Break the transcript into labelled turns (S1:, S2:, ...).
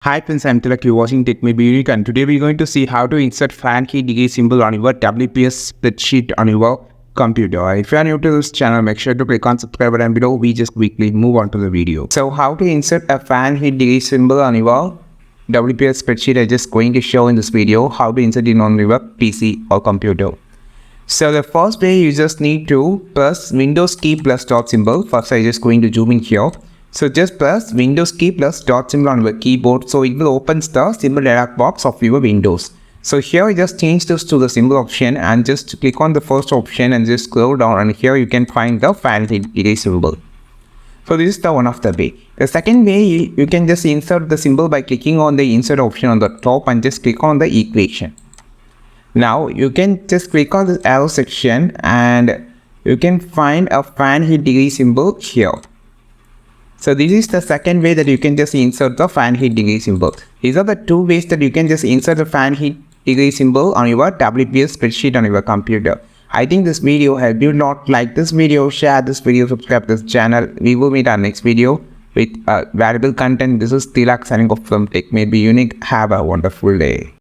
S1: Hi friends, I'm Tilak, you're watching Tech Maybe Unique, and today we're going to see how to insert fan key degree symbol on your WPS spreadsheet on your computer. If you are new to this channel, make sure to click on subscribe button below. We just quickly move on to the video. So how to insert a fan heat degree symbol on your WPS spreadsheet, I'm just going to show in this video how to insert it on your PC or computer. So the first way, you just need to press Windows key plus dot symbol. First, I'm just going to zoom in here. So just press Windows key plus dot symbol on your keyboard. So it will open the symbol dialog box of your Windows. So here I just change this to the symbol option and just click on the first option and just scroll down, and here you can find the fan degree symbol. So this is the one of the way. The second way, you can just insert the symbol by clicking on the insert option on the top and just click on the equation. Now you can just click on this arrow section and you can find a fan heat degree symbol here. So this is the second way that you can just insert the fan heat degree symbol. These are the two ways that you can just insert the fan heat degree symbol on your WPS spreadsheet on your computer. I think this video helped you a lot. Like this video, share this video, subscribe to this channel. We will meet our next video with valuable content. This is Tilak signing off from Tech Maybe Unique. Have a wonderful day.